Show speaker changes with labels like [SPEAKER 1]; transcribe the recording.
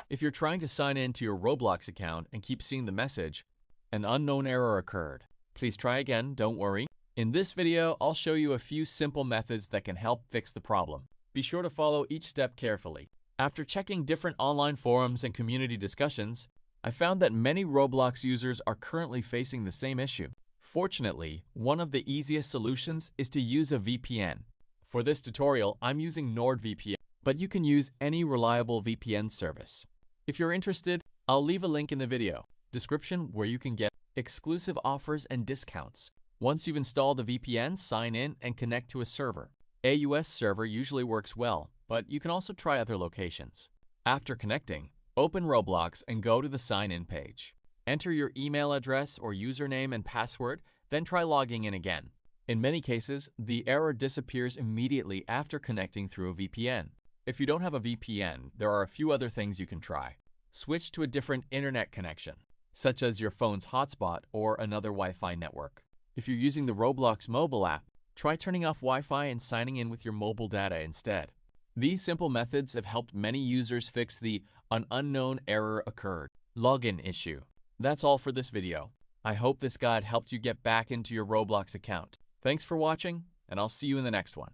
[SPEAKER 1] If you're trying to sign in to your Roblox account and keep seeing the message, an unknown error occurred. Please try again, don't worry. In this video, I'll show you a few simple methods that can help fix the problem. Be sure to follow each step carefully. After checking different online forums and community discussions, I found that many Roblox users are currently facing the same issue. Fortunately, one of the easiest solutions is to use a VPN. For this tutorial, I'm using NordVPN, but you can use any reliable VPN service. If you're interested, I'll leave a link in the video description where you can get exclusive offers and discounts. Once you've installed the VPN, sign in and connect to a server. A US server usually works well, but you can also try other locations. After connecting, open Roblox and go to the sign-in page. Enter your email address or username and password, then try logging in again. In many cases, the error disappears immediately after connecting through a VPN. If you don't have a VPN, there are a few other things you can try. Switch to a different internet connection, such as your phone's hotspot or another Wi-Fi network. If you're using the Roblox mobile app, try turning off Wi-Fi and signing in with your mobile data instead. These simple methods have helped many users fix the "an unknown error occurred" login issue. That's all for this video. I hope this guide helped you get back into your Roblox account. Thanks for watching, and I'll see you in the next one.